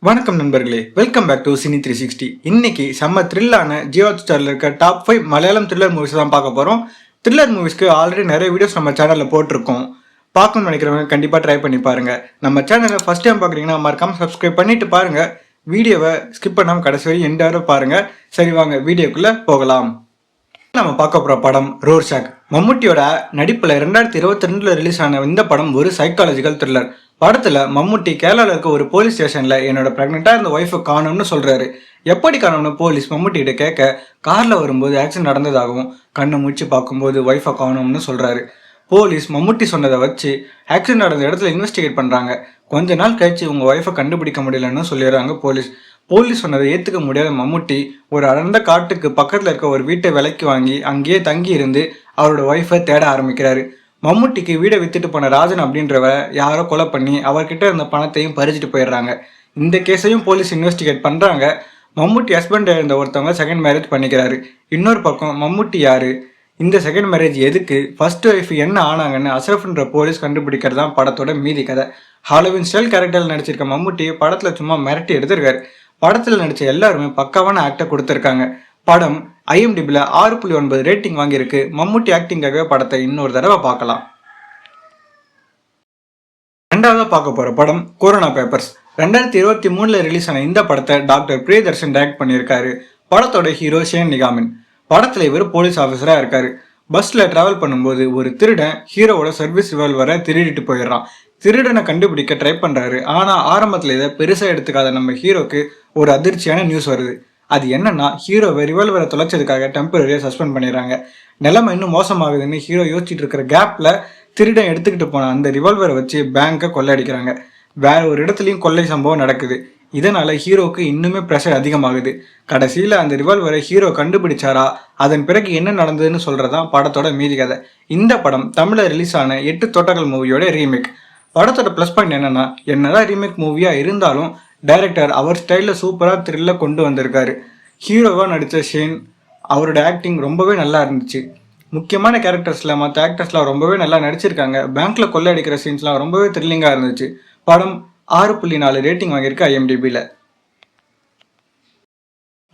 வணக்கம் நண்பர்களே, welcome back to cine 360. இன்னைக்கு செம்ம த்ரில்லான ஜியோ ஹாட்ஸ்டாரில் இருக்க டாப் 5 மலையாளம் த்ரில்லர் மூவிஸ் தான் பார்க்க போகிறோம். த்ரில்லர் மூவிஸ்க்கு ஆல்ரெடி நிறைய வீடியோஸ் நம்ம சேனலில் போட்டிருக்கோம். பார்க்கணும்னு நினைக்கிறவங்க கண்டிப்பாக ட்ரை பண்ணி பாருங்க. நம்ம சேனலை ஃபர்ஸ்ட் டைம் பார்க்குறீங்கன்னா மறக்காம சப்ஸ்கிரைப் பண்ணிட்டு பாருங்க. வீடியோவை ஸ்கிப் பண்ணாமல் கடைசி வரை எண்ட் வரை பாருங்க. சரி வாங்க வீடியோக்குள்ள போகலாம். நம்ம பார்க்க போகிற படம் ரோர்ஷாக். மம்முட்டியோட நடிப்பில் 2022 ரிலீஸ் ஆன இந்த படம் ஒரு சைக்காலஜிக்கல் த்ரில்லர். படத்தில் மம்முட்டி கேரளாவில் இருக்க ஒரு போலீஸ் ஸ்டேஷனில் என்னோட ப்ரெக்னெண்ட்டாக இருந்த ஒய்ஃபை காணும்னு சொல்கிறாரு. எப்படி காணும்னு போலீஸ் மம்முட்டிகிட்ட கேட்க, காரில் வரும்போது ஆக்சிடென்ட் நடந்ததாகவும் கண்ணை முடிச்சு பார்க்கும்போது ஒய்ஃபை காணும்னு சொல்கிறாரு. போலீஸ் மம்முட்டி சொன்னதை வச்சு ஆக்சிடென்ட் நடந்த இடத்துல இன்வெஸ்டிகேட் பண்ணுறாங்க. கொஞ்ச நாள் கழிச்சு உங்கள் ஒய்ஃபை கண்டுபிடிக்க முடியலன்னு சொல்லிடுறாங்க போலீஸ். போலீஸ் சொன்னதை ஏற்றுக்க முடியாத மம்முட்டி ஒரு அடர்ந்த காட்டுக்கு பக்கத்தில் இருக்க ஒரு வீட்டை விலைக்கு வாங்கி அங்கேயே தங்கி இருந்து அவரோட ஒய்ஃபை தேட ஆரம்பிக்கிறாரு. மம்முட்டிக்கு வீடை வித்துட்டு போன ராஜன் அப்படின்றவ யாரோ கொலை பண்ணி அவர்கிட்ட இருந்த பணத்தையும் பறிச்சுட்டு போயிடுறாங்க. இந்த கேஸையும் போலீஸ் இன்வெஸ்டிகேட் பண்ணுறாங்க. மம்முட்டி ஹஸ்பண்ட் இருந்த ஒருத்தவங்க செகண்ட் மேரேஜ் பண்ணிக்கிறாரு. இன்னொரு பக்கம் மம்முட்டி யாரு, இந்த செகண்ட் மேரேஜ் எதுக்கு, ஃபர்ஸ்ட் ஒய்ஃப் என்ன ஆனாங்கன்னு அசரஃப்ன்ற போலீஸ் கண்டுபிடிக்கிறது தான் படத்தோட மீதி கதை. ஹாலோவின் ஸ்டைல் கேரக்டரில் நடிச்சிருக்க மம்முட்டி படத்தில் சும்மா மிரட்டி எடுத்திருக்காரு. படத்தில் நடித்த எல்லாருமே பக்காவான ஆக்டை கொடுத்துருக்காங்க. படம் IMDbல 6.9 ரேட்டிங் வாங்கியிருக்கு. மம்முட்டி ஆக்டிங்காகவே படத்தை இன்னொரு தடவை பார்க்கலாம். ரெண்டாவதா பார்க்க போற படம் கொரோனா பேப்பர்ஸ். 2023 ரிலீஸ் ஆன இந்த படத்தை டாக்டர் பிரியதர்ஷன் டைரக்ட் பண்ணியிருக்காரு. படத்தோட ஹீரோ ஷேன் நிகாமின். படத்தில் இவர் போலீஸ் ஆஃபீஸராக இருக்காரு. பஸ்ஸில் ட்ராவல் பண்ணும்போது ஒரு திருடன் ஹீரோவோட சர்வீஸ் ரிவால்வரை திருடிட்டு போயிடுறான். திருடனை கண்டுபிடிக்க ட்ரை பண்ணுறாரு. ஆனால் ஆரம்பத்தில் இதை பெருசாக எடுத்துக்காத நம்ம ஹீரோக்கு ஒரு அதிர்ச்சியான நியூஸ் வருது. அது என்னன்னா, ஹீரோவை ரிவால்வரை தொலைச்சதுக்காக டெம்பரரியாக சஸ்பெண்ட் பண்ணிடுறாங்க. நிலைமை இன்னும் மோசமாகுதுன்னு ஹீரோ யோசிச்சுட்டு இருக்கிற கேப்பில் திருடன் எடுத்துக்கிட்டு போன அந்த ரிவால்வரை வச்சு பேங்கை கொள்ளையடிக்கிறாங்க. வேற ஒரு இடத்துலையும் கொள்ளை சம்பவம் நடக்குது. இதனால ஹீரோக்கு இன்னுமே ப்ரெஷர் அதிகமாகுது. கடைசியில் அந்த ரிவால்வரை ஹீரோ கண்டுபிடிச்சாரா, அதன் பிறகு என்ன நடந்ததுன்னு சொல்றதான் படத்தோட மீதி கதை. இந்த படம் தமிழில் ரிலீஸ் ஆன 8 தோட்டங்கள் மூவியோட ரீமேக். படத்தோட ப்ளஸ் பாயிண்ட் என்னதான் ரீமேக் மூவியா இருந்தாலும் டைரக்டர் அவர் ஸ்டைலில் சூப்பராக த்ரில்ல கொண்டு வந்திருக்காரு. ஹீரோவாக நடித்த ஷேன் அவரோட ஆக்டிங் ரொம்பவே நல்லா இருந்துச்சு. முக்கியமான கேரக்டர்ஸில் மற்ற ஆக்டர்ஸ்லாம் ரொம்பவே நல்லா நடிச்சிருக்காங்க. பேங்க்ல கொள்ளை அடிக்கிற சீன்ஸ்லாம் ரொம்பவே த்ரில்லிங்காக இருந்துச்சு. படம் 6.4 ரேட்டிங் வாங்கியிருக்கு IMDbல.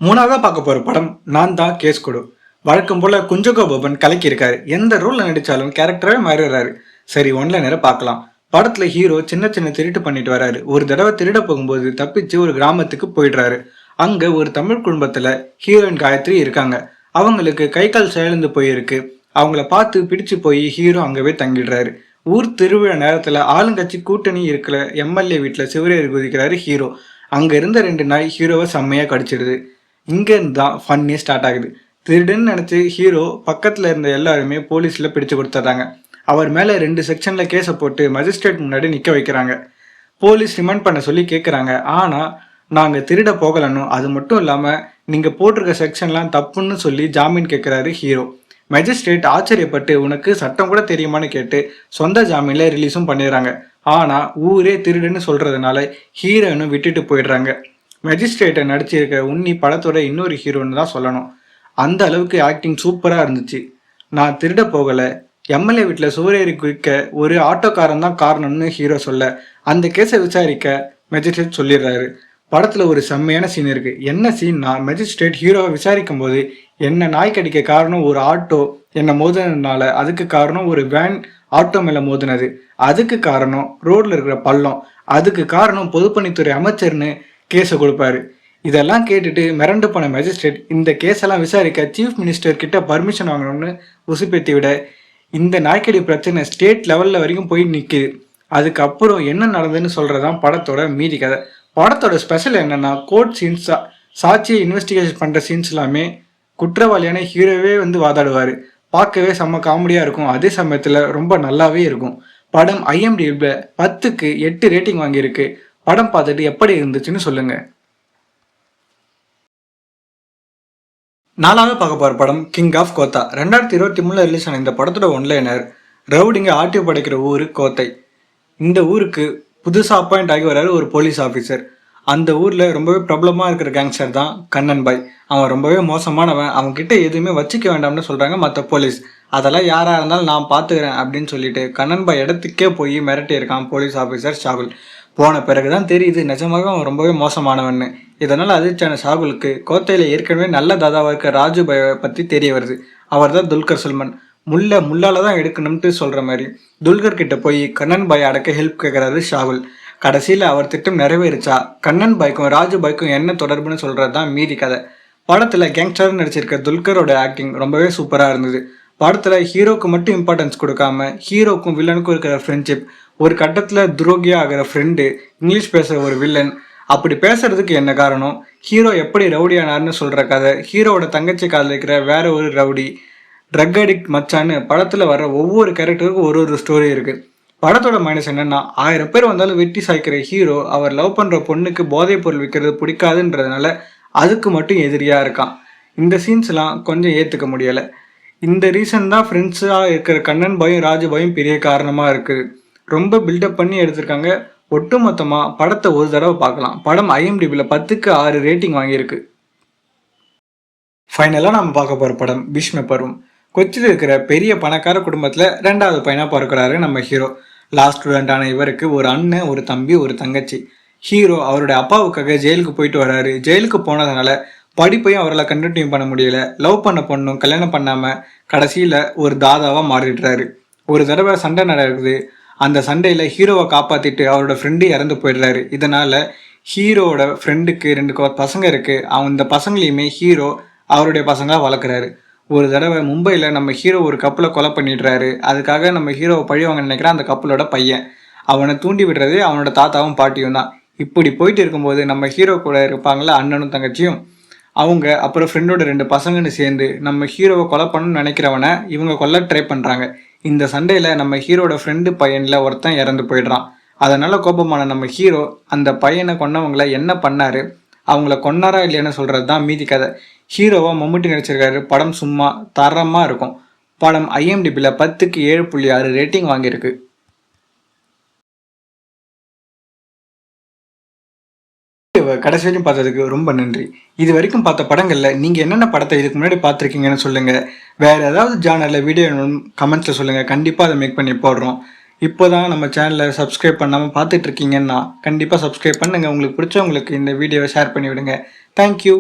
மூணாவதாக பார்க்க போகிற படம் நான் தான் கேஸ் கொடு. வழக்கம் போல குஞ்சகோ போபன் கலக்கியிருக்காரு. எந்த ரோலில் நடித்தாலும் கேரக்டரே மாறிடுறாரு. சரி, ஒன்லைனரை பார்க்கலாம். படத்தில் ஹீரோ சின்ன சின்ன திருட்டு பண்ணிட்டு வராரு. ஒரு தடவை திருட போகும்போது தப்பிச்சு ஒரு கிராமத்துக்கு போயிடுறாரு. அங்கே ஒரு தமிழ் குடும்பத்தில் ஹீரோயின் காயத்ரி இருக்காங்க. அவங்களுக்கு கை கால் செயலிழந்து போயிருக்கு. அவங்கள பார்த்து பிடிச்சு போய் ஹீரோ அங்கவே தங்கிடுறாரு. ஊர் திருவிழா நேரத்தில் ஆளுங்கட்சி கூட்டணி இருக்கிற MLA வீட்டில் சிவரேறி குதிக்கிறாரு ஹீரோ. அங்கே இருந்த 2 நாய் ஹீரோவை செம்மையாக கடிச்சிடுது. இங்கேருந்து தான் ஃபன்னே ஸ்டார்ட் ஆகுது. திருடுன்னு நினச்சி ஹீரோ பக்கத்தில் இருந்த எல்லாருமே போலீஸில் பிடிச்சு கொடுத்துட்றாங்க. அவர் மேலே 2 செக்ஷனில் கேஸை போட்டு மஜிஸ்ட்ரேட் முன்னாடி நிற்க வைக்கிறாங்க. போலீஸ் ரிமாண்ட் பண்ண சொல்லி கேட்குறாங்க. ஆனால் நாங்கள் திருட போகலன்னு, அது மட்டும் இல்லாமல் நீங்கள் போட்டிருக்க செக்ஷன்லாம் தப்புன்னு சொல்லி ஜாமீன் கேட்குறாரு ஹீரோ. மேஜிஸ்ட்ரேட் ஆச்சரியப்பட்டு உனக்கு சட்டம் கூட தெரியுமான்னு கேட்டு சொந்த ஜாமீனில் ரிலீஸும் பண்ணிடுறாங்க. ஆனால் ஊரே திருடுன்னு சொல்கிறதுனால ஹீரோயினும் விட்டுட்டு போயிடுறாங்க. மேஜிஸ்ட்ரேட்டை நடிச்சிருக்க உன்னி படத்தோட இன்னொரு ஹீரோன்னு தான் சொல்லணும். அந்த அளவுக்கு ஆக்டிங் சூப்பராக இருந்துச்சு. நான் திருட போகலை, MLA வீட்டில் சுவரேறி குதிக்க ஒரு ஆட்டோக்காரன் தான் காரணம்னு ஹீரோ சொல்ல, அந்த கேஸை விசாரிக்க மேஜிஸ்ட்ரேட் சொல்லிடுறாரு. படத்தில் ஒரு செம்மையான சீன் இருக்குது. என்ன சீன்னா, மேஜிஸ்ட்ரேட் ஹீரோவை விசாரிக்கும் போது என்ன நாய் கடிக்க காரணம் ஒரு ஆட்டோ என்னை மோதினதுனால, அதுக்கு காரணம் ஒரு வேன் ஆட்டோ மேலே மோதினது, அதுக்கு காரணம் ரோடில் இருக்கிற பள்ளம், அதுக்கு காரணம் பொதுப்பணித்துறை அமைச்சர்னு கேஸை கொடுப்பாரு. இதெல்லாம் கேட்டுட்டு மிரண்டு போன மேஜிஸ்ட்ரேட் இந்த கேஸெல்லாம் விசாரிக்க சீஃப் மினிஸ்டர் கிட்ட பர்மிஷன் வாங்கணும்னு உசுப்பேத்தி விட, இந்த நாய்க்கடி பிரச்சனை ஸ்டேட் லெவலில் வரைக்கும் போய் நிற்குது. அதுக்கப்புறம் என்ன நடந்ததுன்னு சொல்கிறதான் படத்தோட மீதி கதை. படத்தோட ஸ்பெஷல் என்னென்னா, கோர்ட் சீன்ஸ், சாட்சியை இன்வெஸ்டிகேஷன் பண்ணுற சீன்ஸ் எல்லாமே குற்றவாளியான ஹீரோவே வாதாடுவார். பார்க்கவே செம்ம காமெடியாக இருக்கும். அதே சமயத்தில் ரொம்ப நல்லாவே இருக்கும். படம் IMDb 10க்கு 8 ரேட்டிங் வாங்கியிருக்கு. படம் பார்த்துட்டு எப்படி இருந்துச்சுன்னு சொல்லுங்கள். நாலாவது பார்க்க போகிற படம் கிங் ஆஃப் கோத்தா. 2023 ரிலீஸ் ஆன இந்த படத்தோட ஒன்லைனர், ரவுடிங்க ஆட்டி படைக்கிற ஊர் கோத்தை. இந்த ஊருக்கு புதுசாக அப்பாயிண்ட் ஆகி வர்றாரு ஒரு போலீஸ் ஆஃபீஸர். அந்த ஊரில் ரொம்பவே ப்ராப்ளமாக இருக்கிற கேங்ஸ்டர் தான் கண்ணன் பாய். அவன் ரொம்பவே மோசமானவன். அவன்கிட்ட எதுவுமே வச்சுக்க வேண்டாம்னு சொல்கிறாங்க மற்ற போலீஸ். அதெல்லாம் யாராக இருந்தாலும் நான் பார்த்துக்கிறேன் அப்படின்னு சொல்லிட்டு கண்ணன் பாய் இடத்துக்கே போய் மிரட்டி இருக்கான் போலீஸ் ஆஃபீஸர் ஷாகுல். போன பிறகுதான் தெரியுது நிஜமாக அவன் ரொம்பவே மோசமானவன்னு. இதனால் அதிர்ச்சியான ஷாகுலுக்கு கோத்தையில் ஏற்கனவே நல்ல தாதாவாக இருக்க ராஜுபாயை பற்றி தெரிய வருது. அவர் தான் துல்கர் சல்மான். முள்ளால தான் எடுக்கணும்ட்டு சொல்கிற மாதிரி துல்கர் கிட்ட போய் கண்ணன் பாயை அடக்க ஹெல்ப் கேட்குறாரு ஷாகுல். கடைசியில் அவர் திட்டம் நிறைவேறிச்சா கண்ணன் பாய்க்கும் ராஜுபாய்க்கும் என்ன தொடர்புன்னு சொல்கிறது தான் மீதி கதை. படத்தில் கேங்ஸ்டர் நடிச்சிருக்க துல்கரோட ஆக்டிங் ரொம்பவே சூப்பராக இருந்தது. படத்தில் ஹீரோக்கு மட்டும் இம்பார்ட்டன்ஸ் கொடுக்காம ஹீரோக்கும் வில்லனுக்கும் இருக்கிற ஃப்ரெண்ட்ஷிப், ஒரு கட்டத்தில் துரோகியா ஆகிற ஃப்ரெண்டு, இங்கிலீஷ் பேசுகிற ஒரு வில்லன், அப்படி பேசுறதுக்கு என்ன காரணம், ஹீரோ எப்படி ரவுடியானார்னு சொல்கிற கதை, ஹீரோவோட தங்கச்சி காதலிக்கிற வேற ஒரு ரவுடி, ட்ரக் அடிக்ட் மச்சான்னு படத்தில் வர்ற ஒவ்வொரு கேரக்டருக்கும் ஒரு ஸ்டோரி இருக்குது. படத்தோட மைனஸ் என்னன்னா 1000 பேர் வந்தாலும் வெட்டி சாய்க்கிற ஹீரோ அவர் லவ் பண்ணுற பொண்ணுக்கு போதைப் பொருள் விற்கிறது பிடிக்காதுன்றதுனால அதுக்கு மட்டும் எதிரியாக இருக்கான். இந்த சீன்ஸ்லாம் கொஞ்சம் ஏற்றுக்க முடியலை. இந்த ரீசன் தான் ஃப்ரெண்ட்ஸாக இருக்கிற கண்ணன் பாயும் ராஜுபாயும் பெரிய காரணமாக இருக்குது. ரொம்ப பில்டப் பண்ணி எடுத்திருக்காங்க. ஒட்டுமொத்தமாக படத்தை ஒரு தடவை பார்க்கலாம். படம் IMDbல 10க்கு 6 ரேட்டிங் வாங்கியிருக்கு. ஃபைனலாக நம்ம பார்க்க போகிற படம் பீஷ்ம பருவம். கொச்சியில் இருக்கிற பெரிய பணக்கார குடும்பத்தில் 2வது பையனாக பிறக்கிறாரு நம்ம ஹீரோ. லாஸ்ட் ஸ்டூடெண்டான இவருக்கு ஒரு அண்ணன், ஒரு தம்பி, ஒரு தங்கச்சி. ஹீரோ அவருடைய அப்பாவுக்காக ஜெயிலுக்கு போயிட்டு வர்றாரு. ஜெயிலுக்கு போனதுனால படிப்பையும் அவரால் கண்டினியூ பண்ண முடியல. லவ் பண்ண பொண்ணும் கல்யாணம் பண்ணாமல் கடைசியில் ஒரு தாதாவாக மாறிடுறாரு. ஒரு தடவை சண்டை நடக்குது. அந்த சண்டையில் ஹீரோவை காப்பாற்றிட்டு அவரோட ஃப்ரெண்டு இறந்து போயிடுறாரு. இதனால் ஹீரோவோட ஃப்ரெண்டுக்கு 2 பசங்க இருக்குது. இந்த பசங்களையுமே ஹீரோ அவருடைய பசங்களாக வளர்க்குறாரு. ஒரு தடவை மும்பையில் நம்ம ஹீரோ ஒரு கப்பலை கொலை பண்ணிடுறாரு. அதுக்காக நம்ம ஹீரோவை பழி வாங்க நினைக்கிற அந்த கப்பலோட பையன் அவனை தூண்டி விடுறது அவனோட தாத்தாவும் பாட்டியும் தான். இப்படி போயிட்டு இருக்கும்போது நம்ம ஹீரோ கூட இருப்பாங்களா அண்ணனும் தங்கச்சியும், அவங்க அப்புறம் ஃப்ரெண்டோட 2 பசங்கன்னு சேர்ந்து நம்ம ஹீரோவை கொலை பண்ணணும்னு நினைக்கிறவனை இவங்க கொல்ல ட்ரை பண்ணுறாங்க. இந்த சண்டையில் நம்ம ஹீரோட ஃப்ரெண்டு பையனில் ஒருத்தன் இறந்து போயிடுறான். அதனால் கோபமான நம்ம ஹீரோ அந்த பையனை கொன்னவங்களை என்ன பண்ணார், அவங்கள கொன்னாரா இல்லையான்னு சொல்கிறது தான் மீதி கதை. ஹீரோவாக மம்முட்டி நடிச்சிருக்காரு. படம் சும்மா தரமாக இருக்கும். படம் IMDbல 10க்கு 7.6 ரேட்டிங் வாங்கியிருக்கு. கடைசி வரைக்கும் பார்த்ததுக்கு ரொம்ப நன்றி. இது வரைக்கும் பார்த்த படங்களில் நீங்கள் என்னென்ன படத்தை இதுக்கு முன்னாடி பார்த்துருக்கீங்கன்னு சொல்லுங்கள். வேறு ஏதாவது ஜானரில் வீடியோ கமெண்ட்ஸில் சொல்லுங்கள். கண்டிப்பாக அதை மேக் பண்ணி போடுறோம். இப்போ தான் நம்ம சேனலை சப்ஸ்கிரைப் பண்ணாமல் பார்த்துட்ருக்கீங்கன்னா கண்டிப்பாக சப்ஸ்கிரைப் பண்ணுங்கள். உங்களுக்கு பிடிச்சவங்களுக்கு இந்த வீடியோவை ஷேர் பண்ணி விடுங்க. தேங்க்யூ.